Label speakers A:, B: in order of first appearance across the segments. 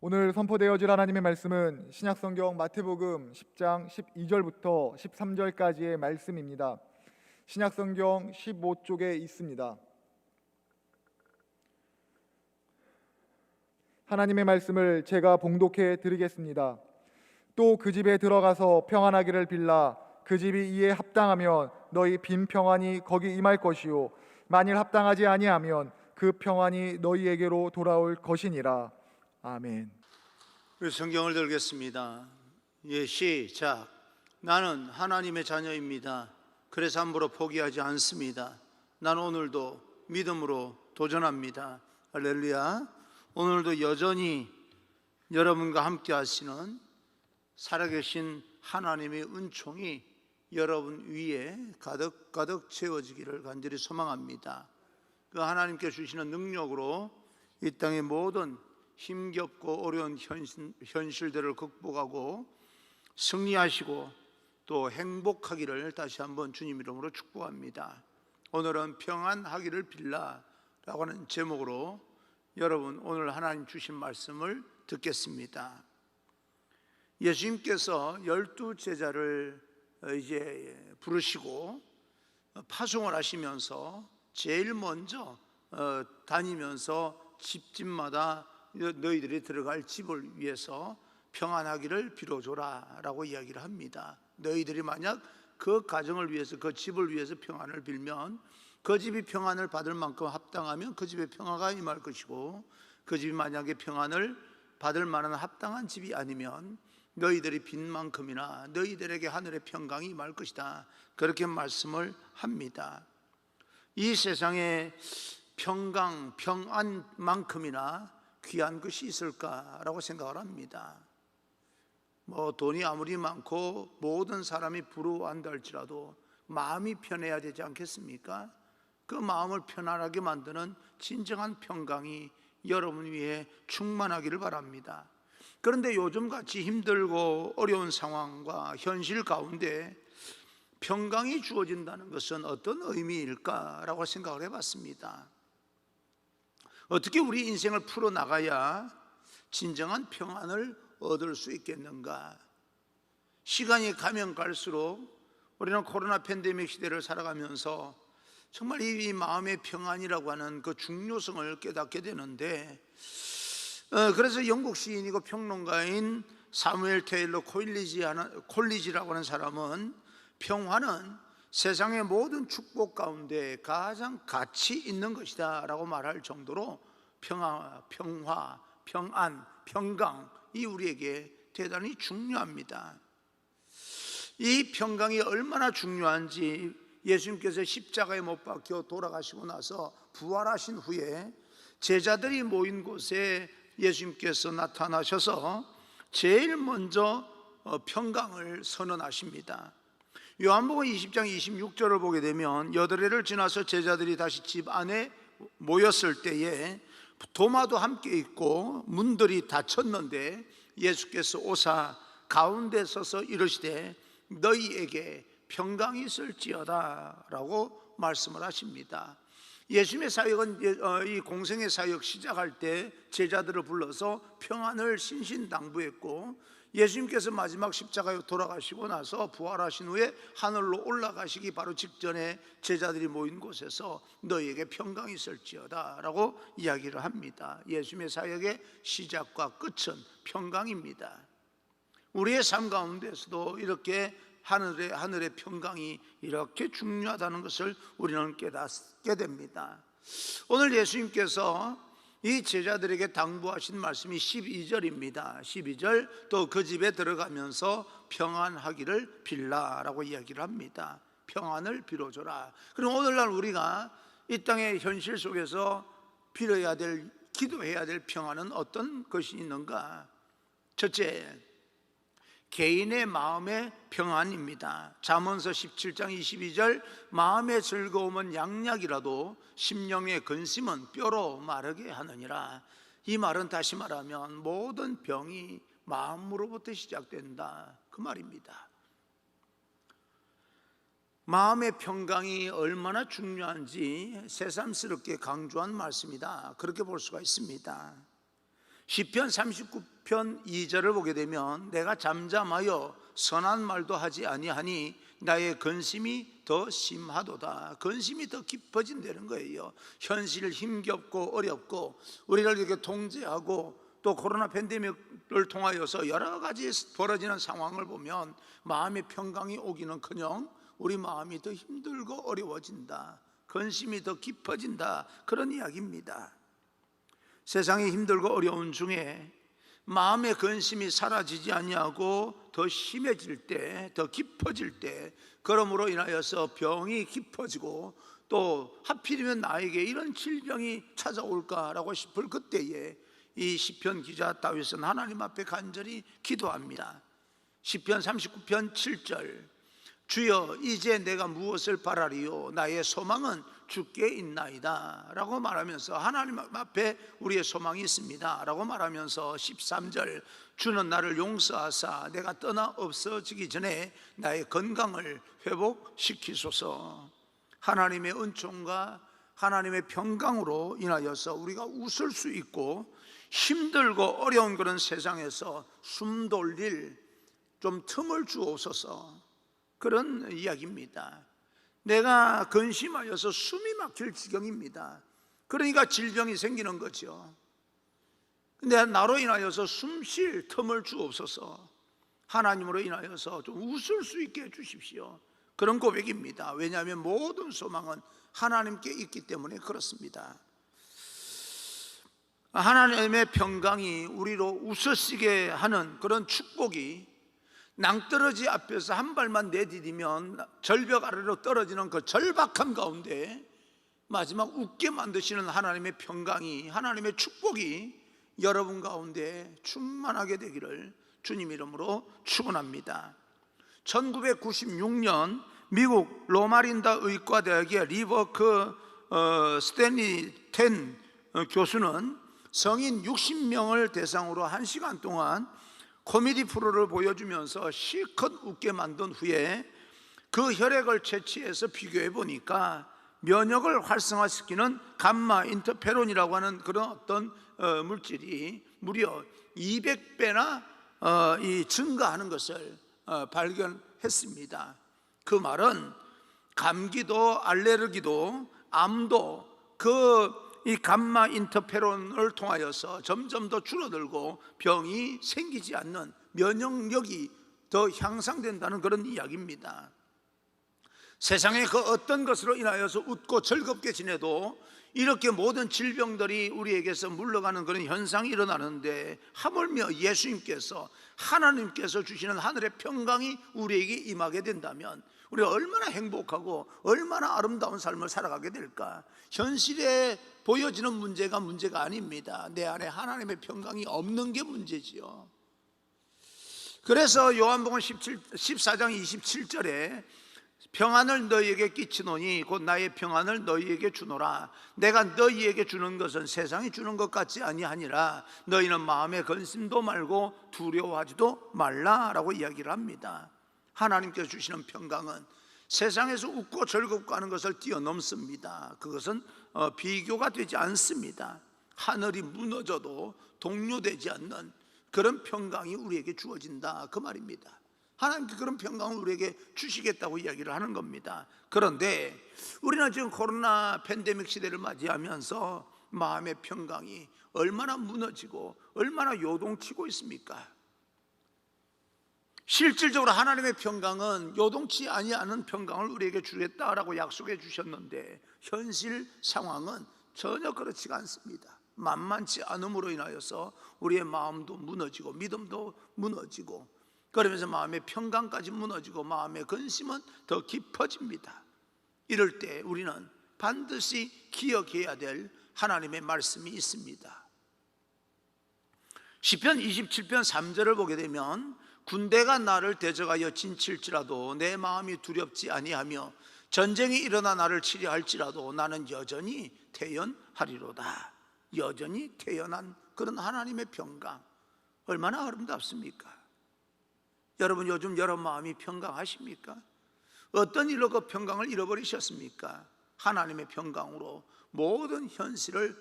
A: 오늘 선포되어질 하나님의 말씀은 신약성경 마태복음 10장 12절부터 13절까지의 말씀입니다. 신약성경 15쪽에 있습니다. 하나님의 말씀을 제가 봉독해 드리겠습니다. 또 그 집에 들어가서 평안하기를 빌라. 그 집이 이에 합당하면 너희 빈 평안이 거기 임할 것이요 만일 합당하지 아니하면 그 평안이 너희에게로 돌아올 것이니라. 아멘.
B: 우리 성경을 들겠습니다. 시작. 나는 하나님의 자녀입니다. 그래서 함부로 포기하지 않습니다. 나는 오늘도 믿음으로 도전합니다. 할렐루야. 오늘도 여전히 여러분과 함께 하시는 살아계신 하나님의 은총이 여러분 위에 가득 채워지기를 간절히 소망합니다. 그 하나님께 주시는 능력으로 이 땅의 모든 힘겹고 어려운 현실들을 극복하고 승리하시고 또 행복하기를 다시 한번 주님 이름으로 축복합니다. 오늘은 평안하기를 빌라라고 하는 제목으로 여러분 오늘 하나님 주신 말씀을 듣겠습니다. 예수님께서 12 제자를 이제 부르시고 파송을 하시면서 제일 먼저 다니면서 집집마다 너희들이 들어갈 집을 위해서 평안하기를 빌어줘라 라고 이야기를 합니다. 너희들이 만약 그 가정을 위해서, 그 집을 위해서 평안을 빌면 그 집이 평안을 받을 만큼 합당하면 그 집에 평화가 임할 것이고, 그 집이 만약에 평안을 받을 만한 합당한 집이 아니면 너희들이 빈 만큼이나 너희들에게 하늘의 평강이 임할 것이다, 그렇게 말씀을 합니다. 이 세상에 평강, 평안만큼이나 귀한 것이 있을까라고 생각을 합니다. 돈이 아무리 많고 모든 사람이 부러워한다 할지라도 마음이 편해야 되지 않겠습니까? 그 마음을 편안하게 만드는 진정한 평강이 여러분 위에 충만하기를 바랍니다. 그런데 요즘같이 힘들고 어려운 상황과 현실 가운데 평강이 주어진다는 것은 어떤 의미일까라고 생각을 해봤습니다. 어떻게 우리 인생을 풀어나가야 진정한 평안을 얻을 수 있겠는가? 시간이 가면 갈수록 우리는 코로나 팬데믹 시대를 살아가면서 정말 이 마음의 평안이라고 하는 그 중요성을 깨닫게 되는데, 그래서 영국 시인이고 평론가인 사무엘 테일러 콜리지라고 하는 사람은 평화는 세상의 모든 축복 가운데 가장 가치 있는 것이다 라고 말할 정도로 평화, 평안, 평강, 이 우리에게 대단히 중요합니다. 이 평강이 얼마나 중요한지 예수님께서 십자가에 못 박혀 돌아가시고 나서 부활하신 후에 제자들이 모인 곳에 예수님께서 나타나셔서 제일 먼저 평강을 선언하십니다. 요한복음 20장 26절을 보게 되면 8해를 지나서 제자들이 다시 집 안에 모였을 때에 도마도 함께 있고 문들이 닫혔는데 예수께서 오사 가운데 서서 이르시되 너희에게 평강이 있을지어다 라고 말씀을 하십니다. 예수님의 사역은 이 공생의 사역 시작할 때 제자들을 불러서 평안을 신신당부했고, 예수님께서 마지막 십자가에 돌아가시고 나서 부활하신 후에 하늘로 올라가시기 바로 직전에 제자들이 모인 곳에서 너희에게 평강이 있을지어다 라고 이야기를 합니다. 예수님의 사역의 시작과 끝은 평강입니다. 우리의 삶 가운데서도 이렇게 하늘의 평강이 이렇게 중요하다는 것을 우리는 깨닫게 됩니다. 오늘 예수님께서 이 제자들에게 당부하신 말씀이 12절입니다. 12절, 또 그 집에 들어가면서 평안하기를 빌라라고 이야기를 합니다. 평안을 빌어줘라. 그럼 오늘날 우리가 이 땅의 현실 속에서 빌어야 될, 기도해야 될 평안은 어떤 것이 있는가? 첫째, 개인의 마음의 평안입니다. 잠언서 17장 22절, 마음의 즐거움은 양약이라도 심령의 근심은 뼈로 마르게 하느니라. 이 말은 다시 말하면 모든 병이 마음으로부터 시작된다, 그 말입니다. 마음의 평강이 얼마나 중요한지 새삼스럽게 강조한 말씀이다, 그렇게 볼 수가 있습니다. 시편 39 10편 2절을 보게 되면 내가 잠잠하여 선한 말도 하지 아니하니 나의 근심이 더 심하도다. 근심이 더 깊어진다는 거예요. 현실 힘겹고 어렵고 우리를 이렇게 통제하고 또 코로나 팬데믹을 통하여서 여러 가지 벌어지는 상황을 보면 마음의 평강이 오기는커녕 우리 마음이 더 힘들고 어려워진다. 근심이 더 깊어진다. 그런 이야기입니다. 세상이 힘들고 어려운 중에 마음의 근심이 사라지지 아니하고 더 심해질 때, 더 깊어질 때, 그러므로 인하여서 병이 깊어지고 또 하필이면 나에게 이런 질병이 찾아올까라고 싶을 그때에 이 시편 기자 다윗은 하나님 앞에 간절히 기도합니다. 시편 39편 7절, 주여 이제 내가 무엇을 바라리요 나의 소망은 주께 있나이다 라고 말하면서 하나님 앞에 우리의 소망이 있습니다 라고 말하면서 13절, 주는 나를 용서하사 내가 떠나 없어지기 전에 나의 건강을 회복시키소서. 하나님의 은총과 하나님의 평강으로 인하여서 우리가 웃을 수 있고 힘들고 어려운 그런 세상에서 숨 돌릴 좀 틈을 주옵소서. 그런 이야기입니다. 내가 근심하여서 숨이 막힐 지경입니다. 그러니까 질병이 생기는 거죠. 근데 나로 인하여서 숨 쉴 틈을 주옵소서. 하나님으로 인하여서 좀 웃을 수 있게 해주십시오. 그런 고백입니다. 왜냐하면 모든 소망은 하나님께 있기 때문에 그렇습니다. 하나님의 평강이 우리로 웃으시게 하는 그런 축복이 낭떠러지 앞에서 한 발만 내디디면 절벽 아래로 떨어지는 그 절박함 가운데 마지막 웃게 만드시는 하나님의 평강이, 하나님의 축복이 여러분 가운데 충만하게 되기를 주님 이름으로 축원합니다. 1996년 미국 로마린다 의과대학의 리버크 스탠리 텐 교수는 성인 60명을 대상으로 1시간 동안 코미디 프로를 보여주면서 실컷 웃게 만든 후에 그 혈액을 채취해서 비교해 보니까 면역을 활성화시키는 감마 인터페론이라고 하는 그런 어떤 물질이 무려 200배나 증가하는 것을 발견했습니다. 그 말은 감기도 알레르기도 암도 이 감마 인터페론을 통하여서 점점 더 줄어들고 병이 생기지 않는 면역력이 더 향상된다는 그런 이야기입니다. 세상의 그 어떤 것으로 인하여서 웃고 즐겁게 지내도 이렇게 모든 질병들이 우리에게서 물러가는 그런 현상이 일어나는데 하물며 예수님께서 하나님께서 주시는 하늘의 평강이 우리에게 임하게 된다면 우리가 얼마나 행복하고 얼마나 아름다운 삶을 살아가게 될까. 현실에 보여지는 문제가 아닙니다. 내 안에 하나님의 평강이 없는 게 문제지요. 그래서 요한복음 14장 27절에 평안을 너희에게 끼치노니 곧 나의 평안을 너희에게 주노라. 내가 너희에게 주는 것은 세상이 주는 것 같지 아니하니라. 너희는 마음에 근심도 말고 두려워하지도 말라라고 이야기를 합니다. 하나님께서 주시는 평강은 세상에서 웃고 즐겁고 하는 것을 뛰어넘습니다. 그것은 비교가 되지 않습니다. 하늘이 무너져도 동요되지 않는 그런 평강이 우리에게 주어진다 그 말입니다. 하나님께 그런 평강을 우리에게 주시겠다고 이야기를 하는 겁니다. 그런데 우리는 지금 코로나 팬데믹 시대를 맞이하면서 마음의 평강이 얼마나 무너지고 얼마나 요동치고 있습니까? 실질적으로 하나님의 평강은 요동치 아니하는 평강을 우리에게 주겠다라고 약속해 주셨는데 현실 상황은 전혀 그렇지가 않습니다. 만만치 않음으로 인하여서 우리의 마음도 무너지고 믿음도 무너지고 그러면서 마음의 평강까지 무너지고 마음의 근심은 더 깊어집니다. 이럴 때 우리는 반드시 기억해야 될 하나님의 말씀이 있습니다. 시편 27편 3절을 보게 되면 군대가 나를 대적하여 진칠지라도 내 마음이 두렵지 아니하며 전쟁이 일어나 나를 치려 할지라도 나는 여전히 태연하리로다. 여전히 태연한 그런 하나님의 평강, 얼마나 아름답습니까? 여러분 요즘 여러분 마음이 평강하십니까? 어떤 일로 그 평강을 잃어버리셨습니까? 하나님의 평강으로 모든 현실을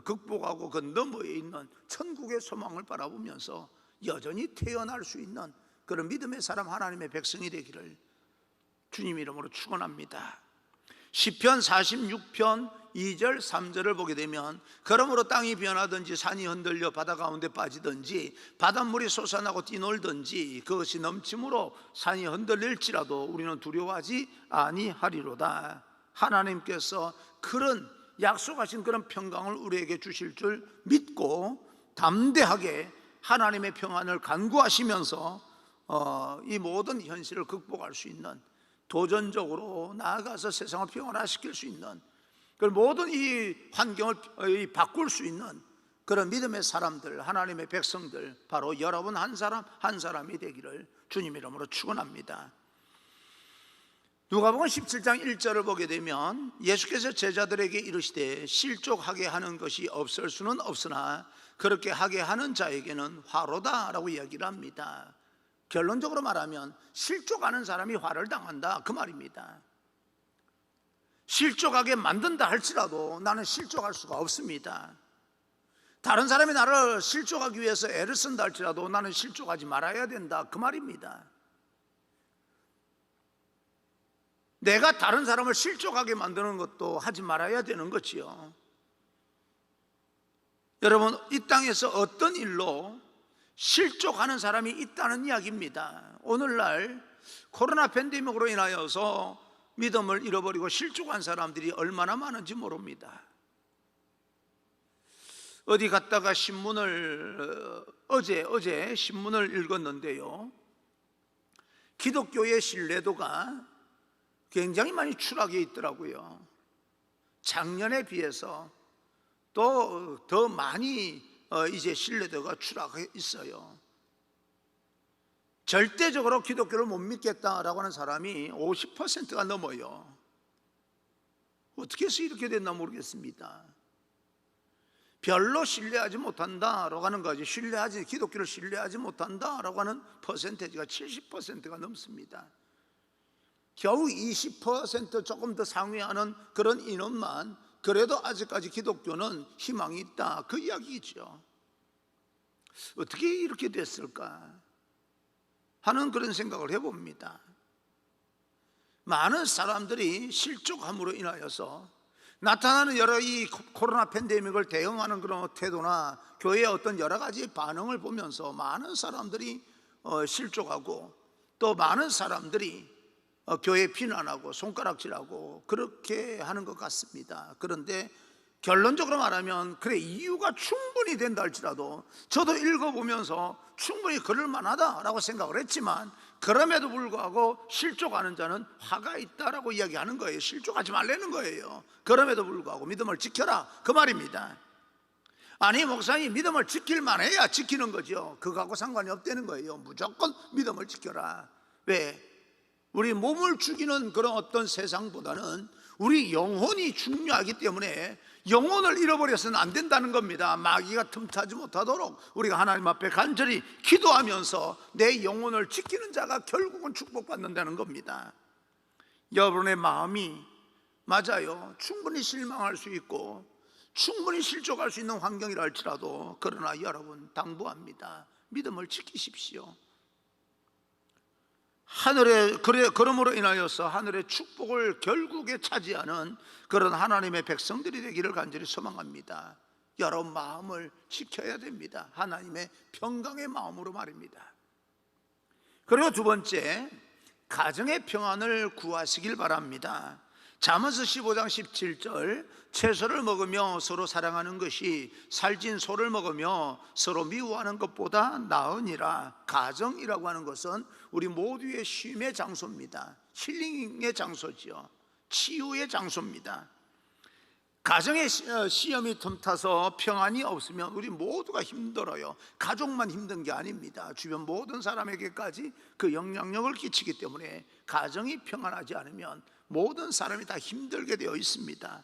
B: 극복하고 그 너머에 있는 천국의 소망을 바라보면서 여전히 태어날 수 있는 그런 믿음의 사람, 하나님의 백성이 되기를 주님 이름으로 축원합니다. 시편 46편 2절 3절을 보게 되면 그러므로 땅이 변하든지 산이 흔들려 바다 가운데 빠지든지 바닷물이 솟아나고 뛰놀든지 그것이 넘침으로 산이 흔들릴지라도 우리는 두려워하지 아니하리로다. 하나님께서 그런 약속하신 그런 평강을 우리에게 주실 줄 믿고 담대하게 하나님의 평안을 간구하시면서 이 모든 현실을 극복할 수 있는, 도전적으로 나아가서 세상을 평안화시킬 수 있는, 그 모든 이 환경을 바꿀 수 있는 그런 믿음의 사람들, 하나님의 백성들, 바로 여러분 한 사람 한 사람이 되기를 주님 이름으로 축원합니다. 누가복음 17장 1절을 보게 되면 예수께서 제자들에게 이르시되 실족하게 하는 것이 없을 수는 없으나 그렇게 하게 하는 자에게는 화로다 라고 이야기를 합니다. 결론적으로 말하면 실족하는 사람이 화를 당한다, 그 말입니다. 실족하게 만든다 할지라도 나는 실족할 수가 없습니다. 다른 사람이 나를 실족하기 위해서 애를 쓴다 할지라도 나는 실족하지 말아야 된다, 그 말입니다. 내가 다른 사람을 실족하게 만드는 것도 하지 말아야 되는 거지요. 여러분, 이 땅에서 어떤 일로 실족하는 사람이 있다는 이야기입니다. 오늘날 코로나 팬데믹으로 인하여서 믿음을 잃어버리고 실족한 사람들이 얼마나 많은지 모릅니다. 어디 갔다가 어제 신문을 읽었는데요, 기독교의 신뢰도가 굉장히 많이 추락해 있더라고요. 작년에 비해서 또 더 많이 이제 신뢰도가 추락해 있어요. 절대적으로 기독교를 못 믿겠다라고 하는 사람이 50%가 넘어요. 어떻게 해서 이렇게 됐나 모르겠습니다. 별로 신뢰하지 못한다라고 하는 거지, 기독교를 신뢰하지 못한다라고 하는 퍼센테이지가 70%가 넘습니다. 겨우 20% 조금 더 상회하는 그런 인원만 그래도 아직까지 기독교는 희망이 있다, 그 이야기죠. 어떻게 이렇게 됐을까 하는 그런 생각을 해봅니다. 많은 사람들이 실족함으로 인하여서 나타나는 여러 이 코로나 팬데믹을 대응하는 그런 태도나 교회의 어떤 여러 가지 반응을 보면서 많은 사람들이 실족하고, 또 많은 사람들이 교회 비난하고 손가락질하고 그렇게 하는 것 같습니다. 그런데 결론적으로 말하면 그래, 이유가 충분히 된다 할지라도 저도 읽어보면서 충분히 그럴 만하다라고 생각을 했지만, 그럼에도 불구하고 실족하는 자는 화가 있다라고 이야기하는 거예요. 실족하지 말라는 거예요. 그럼에도 불구하고 믿음을 지켜라, 그 말입니다. 아니, 목사님, 믿음을 지킬 만해야 지키는 거죠. 그거하고 상관이 없다는 거예요. 무조건 믿음을 지켜라. 왜? 우리 몸을 죽이는 그런 어떤 세상보다는 우리 영혼이 중요하기 때문에 영혼을 잃어버려서는 안 된다는 겁니다. 마귀가 틈타지 못하도록 우리가 하나님 앞에 간절히 기도하면서 내 영혼을 지키는 자가 결국은 축복받는다는 겁니다. 여러분의 마음이, 맞아요, 충분히 실망할 수 있고 충분히 실족할 수 있는 환경이라 할지라도, 그러나 여러분 당부합니다. 믿음을 지키십시오. 그러므로 인하여서 하늘의 축복을 결국에 차지하는 그런 하나님의 백성들이 되기를 간절히 소망합니다. 여러분 마음을 지켜야 됩니다. 하나님의 평강의 마음으로 말입니다. 그리고 두 번째, 가정의 평안을 구하시길 바랍니다. 잠언서 15장 17절, 채소를 먹으며 서로 사랑하는 것이 살찐 소를 먹으며 서로 미워하는 것보다 나으니라. 가정이라고 하는 것은 우리 모두의 쉼의 장소입니다. 힐링의 장소지요. 치유의 장소입니다. 가정의 시험이 틈타서 평안이 없으면 우리 모두가 힘들어요. 가족만 힘든 게 아닙니다. 주변 모든 사람에게까지 그 영향력을 끼치기 때문에 가정이 평안하지 않으면 모든 사람이 다 힘들게 되어 있습니다.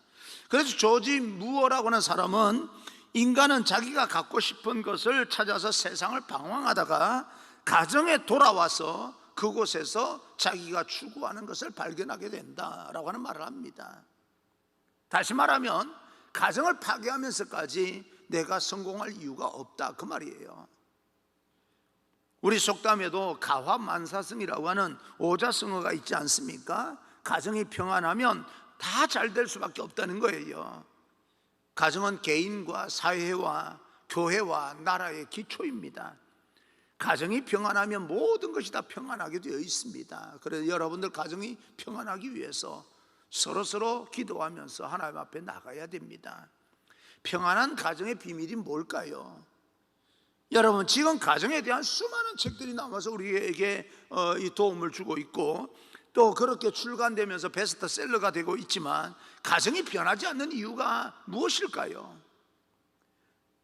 B: 그래서 조지 무어라고 하는 사람은 인간은 자기가 갖고 싶은 것을 찾아서 세상을 방황하다가 가정에 돌아와서 그곳에서 자기가 추구하는 것을 발견하게 된다라고 하는 말을 합니다. 다시 말하면 가정을 파괴하면서까지 내가 성공할 이유가 없다, 그 말이에요. 우리 속담에도 가화만사성이라고 하는 오자성어가 있지 않습니까? 가정이 평안하면 다 잘 될 수밖에 없다는 거예요. 가정은 개인과 사회와 교회와 나라의 기초입니다. 가정이 평안하면 모든 것이 다 평안하게 되어 있습니다. 그래서 여러분들 가정이 평안하기 위해서 서로 기도하면서 하나님 앞에 나가야 됩니다. 평안한 가정의 비밀이 뭘까요? 여러분, 지금 가정에 대한 수많은 책들이 나와서 우리에게 이 도움을 주고 있고, 또 그렇게 출간되면서 베스트셀러가 되고 있지만, 가정이 변하지 않는 이유가 무엇일까요?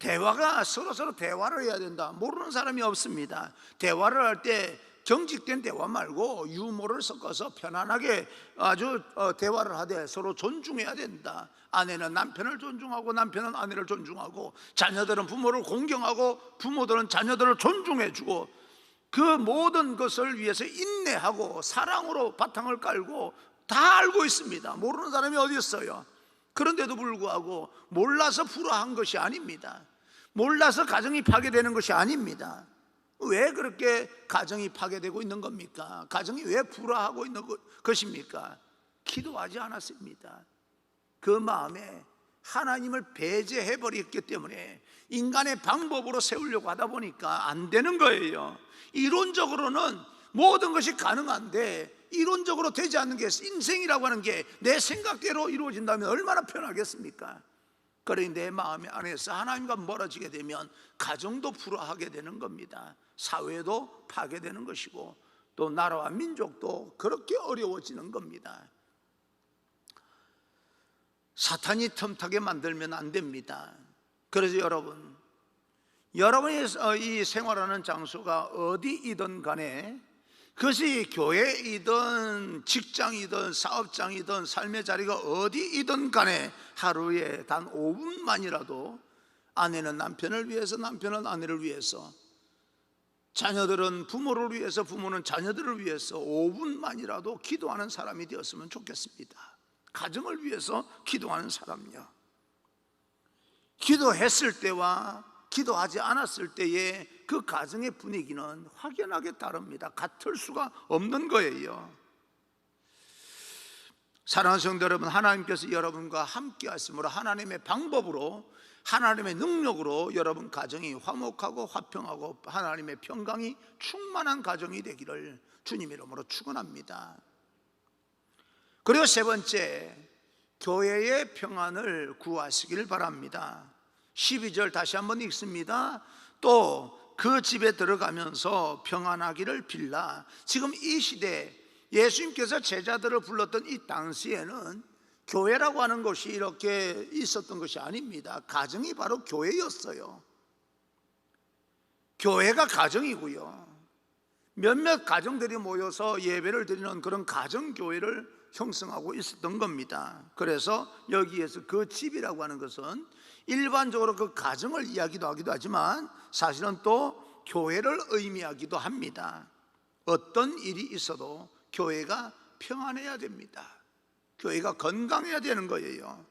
B: 대화가 서로 대화를 해야 된다. 모르는 사람이 없습니다. 대화를 할 때 경직된 대화 말고 유머를 섞어서 편안하게 아주 대화를 하되 서로 존중해야 된다. 아내는 남편을 존중하고 남편은 아내를 존중하고, 자녀들은 부모를 공경하고 부모들은 자녀들을 존중해주고, 그 모든 것을 위해서 인내하고 사랑으로 바탕을 깔고 다 알고 있습니다. 모르는 사람이 어디 있어요? 그런데도 불구하고 몰라서 불화한 것이 아닙니다. 몰라서 가정이 파괴되는 것이 아닙니다. 왜 그렇게 가정이 파괴되고 있는 겁니까? 가정이 왜 불화하고 있는 것입니까? 기도하지 않았습니다. 그 마음에 하나님을 배제해버렸기 때문에 인간의 방법으로 세우려고 하다 보니까 안 되는 거예요. 이론적으로는 모든 것이 가능한데 이론적으로 되지 않는 게, 인생이라고 하는 게 내 생각대로 이루어진다면 얼마나 편하겠습니까? 그러니 내 마음 안에서 하나님과 멀어지게 되면 가정도 불화하게 되는 겁니다. 사회도 파괴되는 것이고, 또 나라와 민족도 그렇게 어려워지는 겁니다. 사탄이 틈타게 만들면 안 됩니다. 그래서 여러분이 이 생활하는 장소가 어디이든 간에, 그것이 교회이든 직장이든 사업장이든 삶의 자리가 어디이든 간에 하루에 단 5분만이라도 아내는 남편을 위해서, 남편은 아내를 위해서, 자녀들은 부모를 위해서, 부모는 자녀들을 위해서 5분만이라도 기도하는 사람이 되었으면 좋겠습니다. 가정을 위해서 기도하는 사람이요. 기도했을 때와 기도하지 않았을 때의 그 가정의 분위기는 확연하게 다릅니다. 같을 수가 없는 거예요. 사랑하는 성도 여러분, 하나님께서 여러분과 함께 하심으로 하나님의 방법으로, 하나님의 능력으로 여러분 가정이 화목하고 화평하고 하나님의 평강이 충만한 가정이 되기를 주님 이름으로 축원합니다. 그리고 세 번째, 교회의 평안을 구하시길 바랍니다. 12절 다시 한번 읽습니다. 또 그 집에 들어가면서 평안하기를 빌라. 지금 이 시대 예수님께서 제자들을 불렀던 이 당시에는 교회라고 하는 것이 이렇게 있었던 것이 아닙니다. 가정이 바로 교회였어요. 교회가 가정이고요, 몇몇 가정들이 모여서 예배를 드리는 그런 가정교회를 형성하고 있었던 겁니다. 그래서 여기에서 그 집이라고 하는 것은 일반적으로 그 가정을 이야기도 하기도 하지만 사실은 또 교회를 의미하기도 합니다. 어떤 일이 있어도 교회가 평안해야 됩니다. 교회가 건강해야 되는 거예요.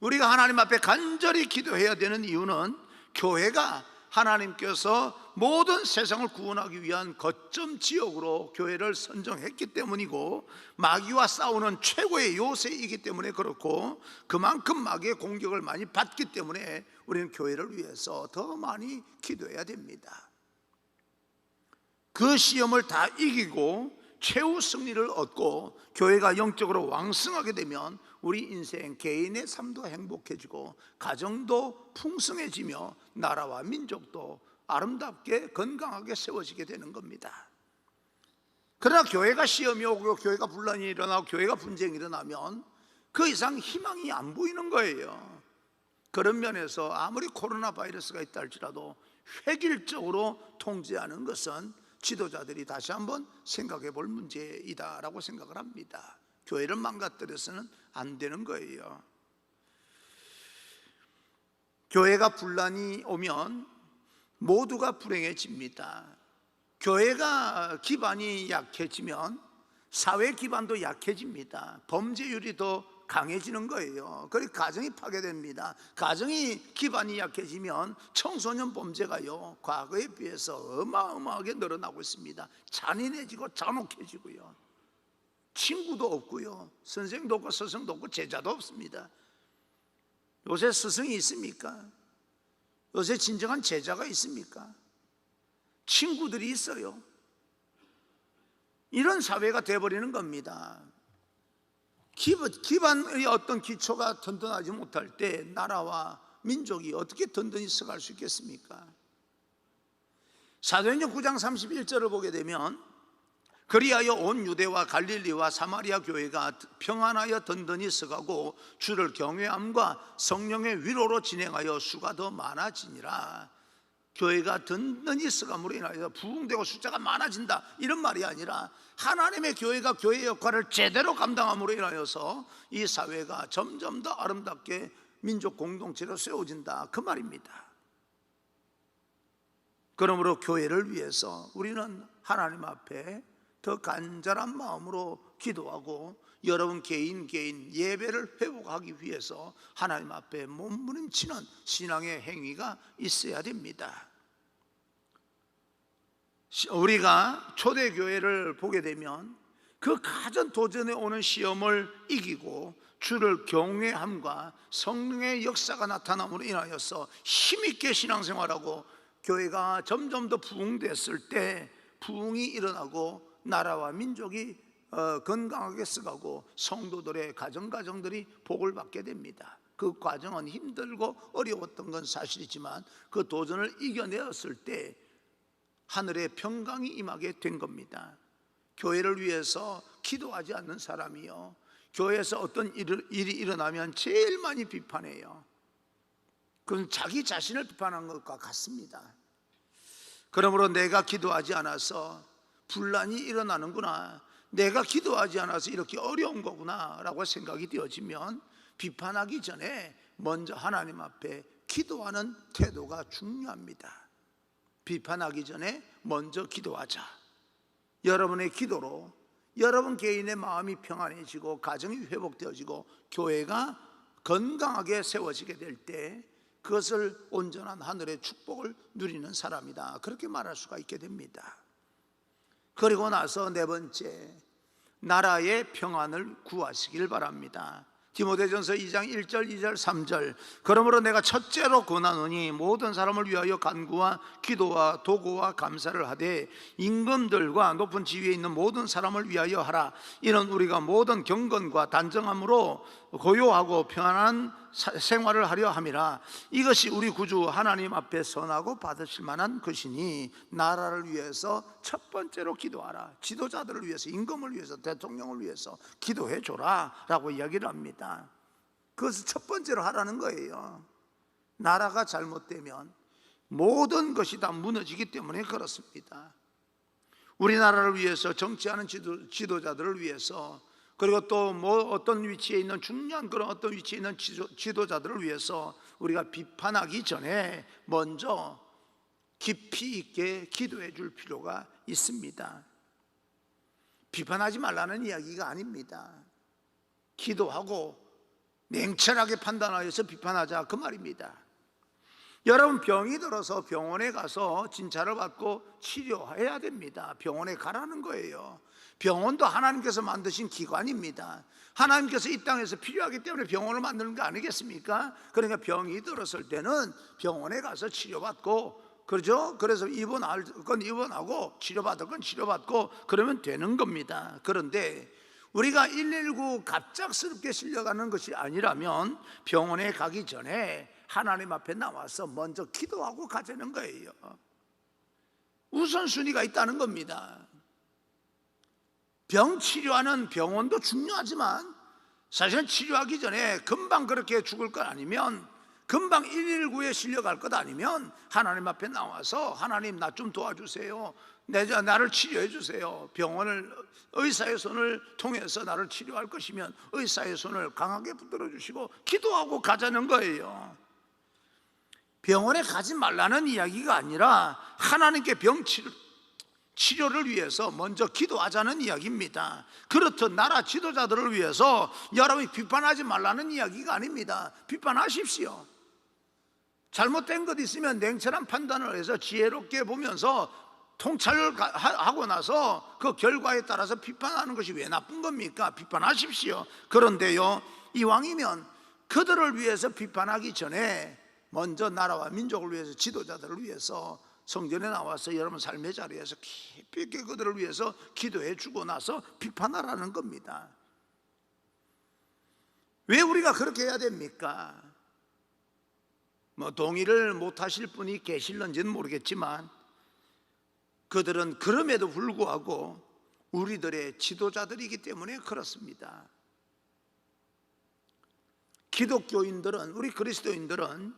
B: 우리가 하나님 앞에 간절히 기도해야 되는 이유는 교회가 하나님께서 모든 세상을 구원하기 위한 거점 지역으로 교회를 선정했기 때문이고, 마귀와 싸우는 최고의 요새이기 때문에 그렇고, 그만큼 마귀의 공격을 많이 받기 때문에 우리는 교회를 위해서 더 많이 기도해야 됩니다. 그 시험을 다 이기고 최후 승리를 얻고 교회가 영적으로 왕성하게 되면 우리 인생, 개인의 삶도 행복해지고 가정도 풍성해지며 나라와 민족도 아름답게 건강하게 세워지게 되는 겁니다. 그러나 교회가 시험이 오고 교회가 분란이 일어나고 교회가 분쟁이 일어나면 그 이상 희망이 안 보이는 거예요. 그런 면에서 아무리 코로나 바이러스가 있다 할지라도 획일적으로 통제하는 것은 지도자들이 다시 한번 생각해 볼 문제이다라고 생각을 합니다. 교회를 망가뜨려서는 안 되는 거예요. 교회가 분란이 오면 모두가 불행해집니다. 교회가 기반이 약해지면 사회 기반도 약해집니다. 범죄율이 더 강해지는 거예요. 그리고 가정이 파괴됩니다. 가정이 기반이 약해지면 청소년 범죄가요, 과거에 비해서 어마어마하게 늘어나고 있습니다. 잔인해지고 잔혹해지고요, 친구도 없고요, 선생도 없고 스승도 없고 제자도 없습니다. 요새 스승이 있습니까? 요새 진정한 제자가 있습니까? 친구들이 있어요. 이런 사회가 되어버리는 겁니다. 기반의 어떤 기초가 든든하지 못할 때 나라와 민족이 어떻게 든든히 서갈 수 있겠습니까? 사도행전 9장 31절을 보게 되면 그리하여 온 유대와 갈릴리와 사마리아 교회가 평안하여 든든히 서가고 주를 경외함과 성령의 위로로 진행하여 수가 더 많아지니라. 교회가 든든히 서감으로 인하여 부흥되고 숫자가 많아진다, 이런 말이 아니라 하나님의 교회가 교회의 역할을 제대로 감당함으로 인하여서 이 사회가 점점 더 아름답게 민족 공동체로 세워진다, 그 말입니다. 그러므로 교회를 위해서 우리는 하나님 앞에 더 간절한 마음으로 기도하고 여러분 개인 예배를 회복하기 위해서 하나님 앞에 몸부림치는 신앙의 행위가 있어야 됩니다. 우리가 초대교회를 보게 되면 그 가장 도전에 오는 시험을 이기고 주를 경외함과 성령의 역사가 나타남으로 인하여서 힘있게 신앙생활하고 교회가 점점 더 부흥됐을 때 부흥이 일어나고 나라와 민족이 건강하게 서가고 성도들의 가정들이 복을 받게 됩니다. 그 과정은 힘들고 어려웠던 건 사실이지만 그 도전을 이겨내었을 때 하늘의 평강이 임하게 된 겁니다. 교회를 위해서 기도하지 않는 사람이요, 교회에서 어떤 일이 일어나면 제일 많이 비판해요. 그건 자기 자신을 비판한 것과 같습니다. 그러므로 내가 기도하지 않아서 분란이 일어나는구나, 내가 기도하지 않아서 이렇게 어려운 거구나 라고 생각이 되어지면 비판하기 전에 먼저 하나님 앞에 기도하는 태도가 중요합니다. 비판하기 전에 먼저 기도하자. 여러분의 기도로 여러분 개인의 마음이 평안해지고 가정이 회복되어지고 교회가 건강하게 세워지게 될 때 그것을 온전한 하늘의 축복을 누리는 사람이다, 그렇게 말할 수가 있게 됩니다. 그리고 나서 네 번째, 나라의 평안을 구하시길 바랍니다. 디모데전서 2장 1절 2절 3절 그러므로 내가 첫째로 권하노니 모든 사람을 위하여 간구와 기도와 도구와 감사를 하되 임금들과 높은 지위에 있는 모든 사람을 위하여 하라. 이는 우리가 모든 경건과 단정함으로 고요하고 평안한 생활을 하려 함이라. 이것이 우리 구주 하나님 앞에 선하고 받으실 만한 것이니 나라를 위해서 첫 번째로 기도하라. 지도자들을 위해서, 임금을 위해서, 대통령을 위해서 기도해 줘라 라고 이야기를 합니다. 그것을 첫 번째로 하라는 거예요. 나라가 잘못되면 모든 것이 다 무너지기 때문에 그렇습니다. 우리나라를 위해서, 정치하는 지도자들을 위해서, 그리고 또 어떤 위치에 있는 중요한 그런 어떤 위치에 있는 지도자들을 위해서 우리가 비판하기 전에 먼저 깊이 있게 기도해 줄 필요가 있습니다. 비판하지 말라는 이야기가 아닙니다. 기도하고 냉철하게 판단하여서 비판하자, 그 말입니다. 여러분, 병이 들어서 병원에 가서 진찰을 받고 치료해야 됩니다. 병원에 가라는 거예요. 병원도 하나님께서 만드신 기관입니다. 하나님께서 이 땅에서 필요하기 때문에 병원을 만드는 거 아니겠습니까? 그러니까 병이 들었을 때는 병원에 가서 치료받고, 그렇죠? 그래서 입원할 건 입원하고 치료받을 건 치료받고 그러면 되는 겁니다. 그런데 우리가 119 갑작스럽게 실려가는 것이 아니라면 병원에 가기 전에 하나님 앞에 나와서 먼저 기도하고 가자는 거예요. 우선순위가 있다는 겁니다. 병 치료하는 병원도 중요하지만 사실은 치료하기 전에 금방 그렇게 죽을 것 아니면, 금방 119에 실려갈 것 아니면 하나님 앞에 나와서 하나님 나 좀 도와주세요, 나를 치료해 주세요. 병원을, 의사의 손을 통해서 나를 치료할 것이면 의사의 손을 강하게 붙들어 주시고 기도하고 가자는 거예요. 병원에 가지 말라는 이야기가 아니라 하나님께 치료를 위해서 먼저 기도하자는 이야기입니다. 그렇듯 나라 지도자들을 위해서 여러분이 비판하지 말라는 이야기가 아닙니다. 비판하십시오. 잘못된 것 있으면 냉철한 판단을 해서 지혜롭게 보면서 통찰을 하고 나서 그 결과에 따라서 비판하는 것이 왜 나쁜 겁니까? 비판하십시오. 그런데요, 이왕이면 그들을 위해서 비판하기 전에 먼저 나라와 민족을 위해서, 지도자들을 위해서 성전에 나와서 여러분 삶의 자리에서 깊이 있게 그들을 위해서 기도해 주고 나서 비판하라는 겁니다. 왜 우리가 그렇게 해야 됩니까? 동의를 못 하실 분이 계실런지는 모르겠지만 그들은 그럼에도 불구하고 우리들의 지도자들이기 때문에 그렇습니다. 기독교인들은, 우리 그리스도인들은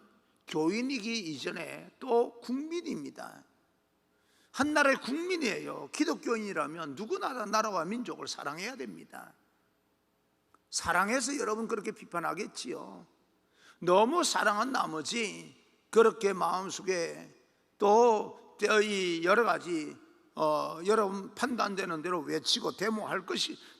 B: 교인이기 이전에 또 국민입니다. 한 나라의 국민이에요. 기독교인이라면 누구나 나라와 민족을 사랑해야 됩니다. 사랑해서 여러분 그렇게 비판하겠지요. 너무 사랑한 나머지 그렇게 마음속에 또 여러 가지 여러분 판단되는 대로 외치고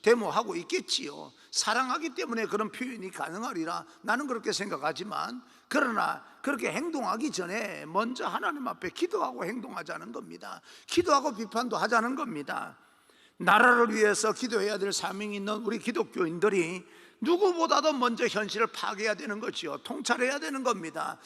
B: 데모하고 있겠지요. 사랑하기 때문에 그런 표현이 가능하리라 나는 그렇게 생각하지만, 그러나 그렇게 행동하기 전에 먼저 하나님 앞에 기도하고 행동하자는 겁니다. 기도하고 비판도 하자는 겁니다. 나라를 위해서 기도해야 될 사명이 있는 우리 기독교인들이 누구보다도 먼저 현실을 파악해야 되는 거지요. 통찰해야 되는 겁니다.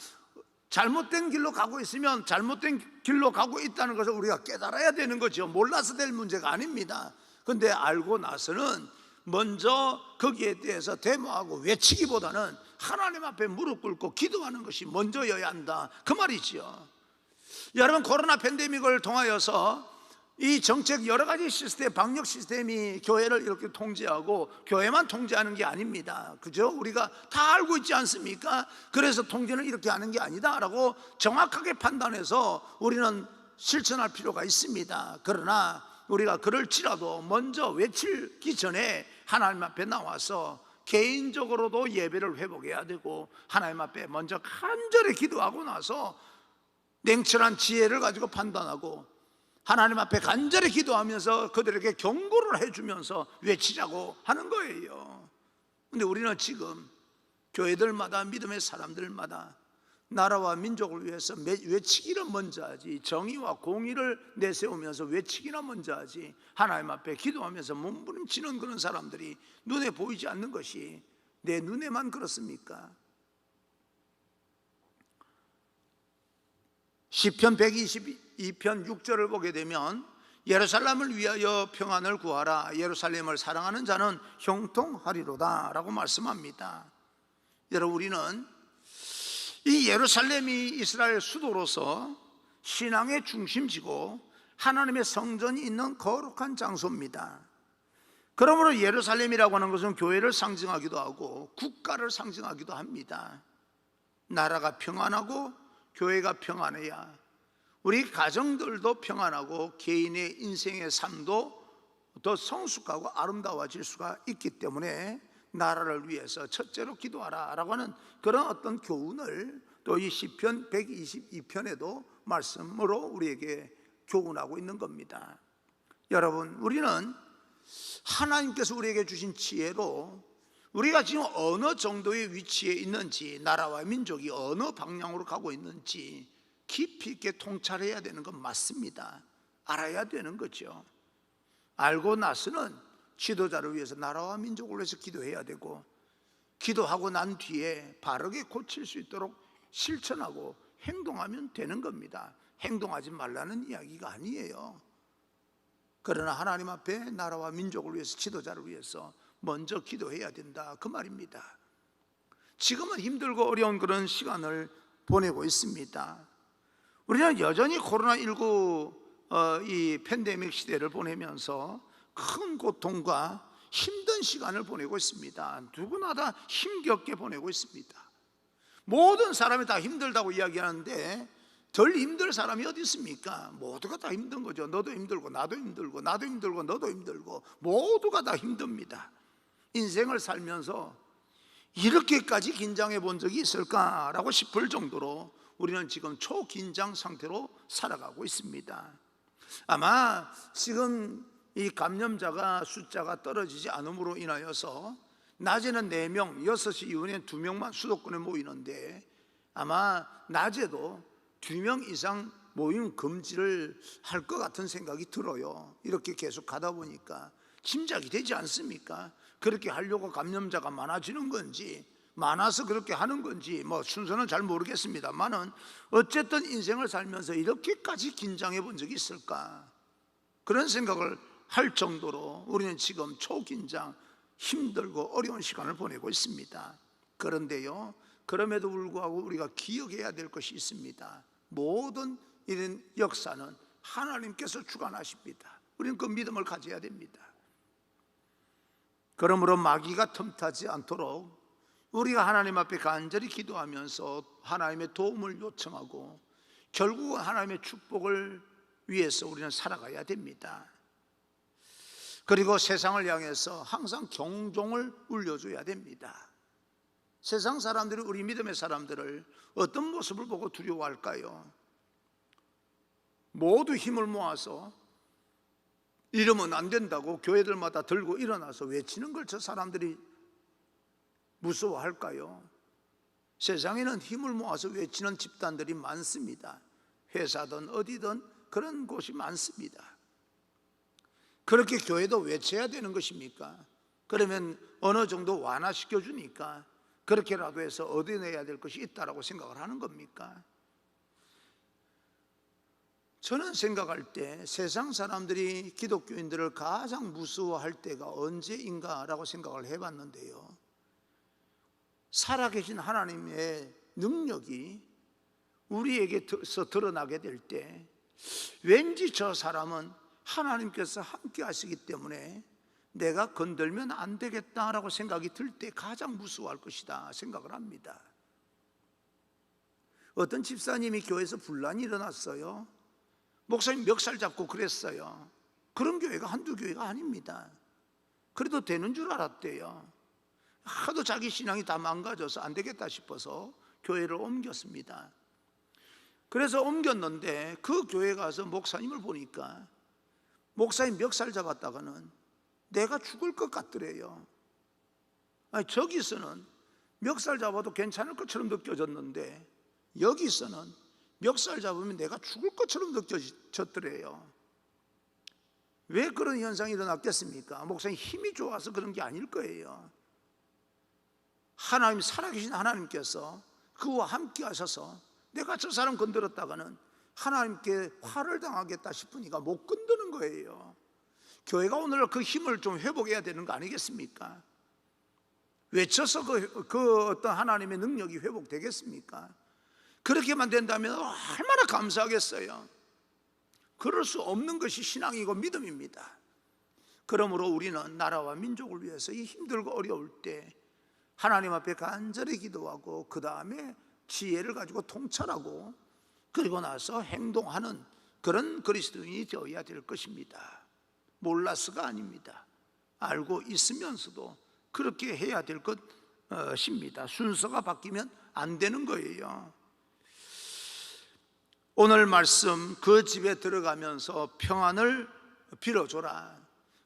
B: 잘못된 길로 가고 있으면 잘못된 길로 가고 있다는 것을 우리가 깨달아야 되는 거죠. 몰라서 될 문제가 아닙니다. 그런데 알고 나서는 먼저 거기에 대해서 데모하고 외치기보다는 하나님 앞에 무릎 꿇고 기도하는 것이 먼저여야 한다, 그 말이지요. 여러분, 코로나 팬데믹을 통하여서 이 정책 여러 가지 시스템, 방역 시스템이 교회를 이렇게 통제하고 교회만 통제하는 게 아닙니다. 그죠? 우리가 다 알고 있지 않습니까? 그래서 통제는 이렇게 하는 게 아니다라고 정확하게 판단해서 우리는 실천할 필요가 있습니다. 그러나 우리가 그럴지라도 먼저 외치기 전에 하나님 앞에 나와서 개인적으로도 예배를 회복해야 되고, 하나님 앞에 먼저 간절히 기도하고 나서 냉철한 지혜를 가지고 판단하고 하나님 앞에 간절히 기도하면서 그들에게 경고를 해주면서 외치자고 하는 거예요. 그런데 우리는 지금 교회들마다, 믿음의 사람들마다 나라와 민족을 위해서 외치기를 먼저 하지, 정의와 공의를 내세우면서 외치기나 먼저 하지, 하나님 앞에 기도하면서 몸부림치는 그런 사람들이 눈에 보이지 않는 것이 내 눈에만 그렇습니까? 시편 122편 6절을 보게 되면 예루살렘을 위하여 평안을 구하라, 예루살렘을 사랑하는 자는 형통하리로다 라고 말씀합니다. 여러분, 우리는 이 예루살렘이 이스라엘 수도로서 신앙의 중심지고 하나님의 성전이 있는 거룩한 장소입니다. 그러므로 예루살렘이라고 하는 것은 교회를 상징하기도 하고 국가를 상징하기도 합니다. 나라가 평안하고 교회가 평안해야 우리 가정들도 평안하고 개인의 인생의 삶도 더 성숙하고 아름다워질 수가 있기 때문에 나라를 위해서 첫째로 기도하라 라고 하는 그런 어떤 교훈을 또 이 시편 122편에도 말씀으로 우리에게 교훈하고 있는 겁니다. 여러분, 우리는 하나님께서 우리에게 주신 지혜로 우리가 지금 어느 정도의 위치에 있는지, 나라와 민족이 어느 방향으로 가고 있는지 깊이 있게 통찰해야 되는 건 맞습니다. 알아야 되는 거죠. 알고 나서는 지도자를 위해서, 나라와 민족을 위해서 기도해야 되고, 기도하고 난 뒤에 바르게 고칠 수 있도록 실천하고 행동하면 되는 겁니다. 행동하지 말라는 이야기가 아니에요. 그러나 하나님 앞에 나라와 민족을 위해서, 지도자를 위해서 먼저 기도해야 된다, 그 말입니다. 지금은 힘들고 어려운 그런 시간을 보내고 있습니다. 우리는 여전히 코로나19 이 팬데믹 시대를 보내면서 큰 고통과 힘든 시간을 보내고 있습니다. 누구나 다 힘겹게 보내고 있습니다. 모든 사람이 다 힘들다고 이야기하는데 덜 힘들 사람이 어디 있습니까? 모두가 다 힘든 거죠. 너도 힘들고 나도 힘들고 나도 힘들고 너도 힘들고 모두가 다 힘듭니다. 인생을 살면서 이렇게까지 긴장해 본 적이 있을까라고 싶을 정도로 우리는 지금 초긴장 상태로 살아가고 있습니다. 아마 지금 이 감염자가 숫자가 떨어지지 않음으로 인하여서 낮에는 4명, 6시 이후에는 2명만 수도권에 모이는데 아마 낮에도 2명 이상 모임 금지를 할 것 같은 생각이 들어요. 이렇게 계속 가다 보니까 짐작이 되지 않습니까? 그렇게 하려고 감염자가 많아지는 건지, 많아서 그렇게 하는 건지 순서는 잘 모르겠습니다만은 어쨌든 인생을 살면서 이렇게까지 긴장해 본 적이 있을까, 그런 생각을 할 정도로 우리는 지금 초긴장, 힘들고 어려운 시간을 보내고 있습니다. 그런데요, 그럼에도 불구하고 우리가 기억해야 될 것이 있습니다. 모든 이런 역사는 하나님께서 주관하십니다. 우리는 그 믿음을 가져야 됩니다. 그러므로 마귀가 틈타지 않도록 우리가 하나님 앞에 간절히 기도하면서 하나님의 도움을 요청하고 결국은 하나님의 축복을 위해서 우리는 살아가야 됩니다. 그리고 세상을 향해서 항상 경종을 울려줘야 됩니다. 세상 사람들이 우리 믿음의 사람들을 어떤 모습을 보고 두려워할까요? 모두 힘을 모아서 이러면 안 된다고 교회들마다 들고 일어나서 외치는 걸 저 사람들이 무서워할까요? 세상에는 힘을 모아서 외치는 집단들이 많습니다. 회사든 어디든 그런 곳이 많습니다. 그렇게 교회도 외쳐야 되는 것입니까? 그러면 어느 정도 완화시켜 주니까 그렇게라도 해서 얻어내야 될 것이 있다라고 생각을 하는 겁니까? 저는 생각할 때 세상 사람들이 기독교인들을 가장 무서워할 때가 언제인가라고 생각을 해봤는데요, 살아계신 하나님의 능력이 우리에게서 드러나게 될 때 왠지 저 사람은 하나님께서 함께 하시기 때문에 내가 건들면 안 되겠다라고 생각이 들 때 가장 무서워할 것이다 생각을 합니다. 어떤 집사님이 교회에서 분란이 일어났어요. 목사님 멱살 잡고 그랬어요. 그런 교회가 한두 교회가 아닙니다. 그래도 되는 줄 알았대요. 하도 자기 신앙이 다 망가져서 안 되겠다 싶어서 교회를 옮겼습니다. 그래서 옮겼는데 그 교회 가서 목사님을 보니까 목사님 멱살 잡았다가는 내가 죽을 것 같더래요. 아니, 저기서는 멱살 잡아도 괜찮을 것처럼 느껴졌는데 여기서는 멱살 잡으면 내가 죽을 것처럼 느껴졌더래요. 왜 그런 현상이 일어났겠습니까? 목사님 힘이 좋아서 그런 게 아닐 거예요. 하나님, 살아계신 하나님께서 그와 함께 하셔서 내가 저 사람 건드렸다가는 하나님께 화를 당하겠다 싶으니까 못 건드는 거예요. 교회가 오늘 그 힘을 좀 회복해야 되는 거 아니겠습니까? 외쳐서 그 어떤 하나님의 능력이 회복되겠습니까? 그렇게만 된다면 얼마나 감사하겠어요. 그럴 수 없는 것이 신앙이고 믿음입니다. 그러므로 우리는 나라와 민족을 위해서 이 힘들고 어려울 때 하나님 앞에 간절히 기도하고 그 다음에 지혜를 가지고 통찰하고 그리고 나서 행동하는 그런 그리스도인이 되어야 될 것입니다. 몰라서가 아닙니다. 알고 있으면서도 그렇게 해야 될 것입니다. 순서가 바뀌면 안 되는 거예요. 오늘 말씀, 그 집에 들어가면서 평안을 빌어줘라.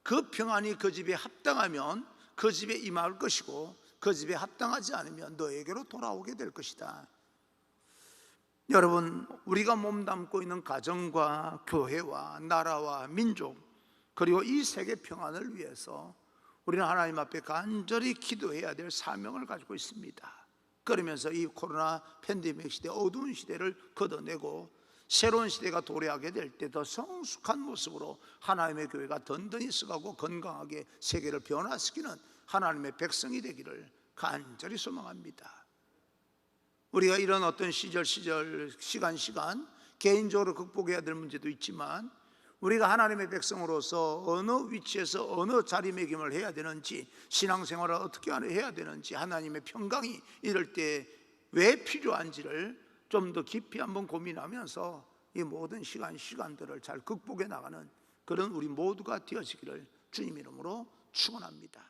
B: 그 평안이 그 집에 합당하면 그 집에 임할 것이고 그 집에 합당하지 않으면 너에게로 돌아오게 될 것이다. 여러분, 우리가 몸담고 있는 가정과 교회와 나라와 민족 그리고 이 세계 평안을 위해서 우리는 하나님 앞에 간절히 기도해야 될 사명을 가지고 있습니다. 그러면서 이 코로나 팬데믹 시대, 어두운 시대를 걷어내고 새로운 시대가 도래하게 될 때 더 성숙한 모습으로 하나님의 교회가 든든히 서가고 건강하게 세계를 변화시키는 하나님의 백성이 되기를 간절히 소망합니다. 우리가 이런 어떤 시간 개인적으로 극복해야 될 문제도 있지만 우리가 하나님의 백성으로서 어느 위치에서 어느 자리매김을 해야 되는지, 신앙생활을 어떻게 해야 되는지, 하나님의 평강이 이럴 때 왜 필요한지를 좀 더 깊이 한번 고민하면서 이 모든 시간들을 잘 극복해 나가는 그런 우리 모두가 되어지기를 주님 이름으로 축원합니다.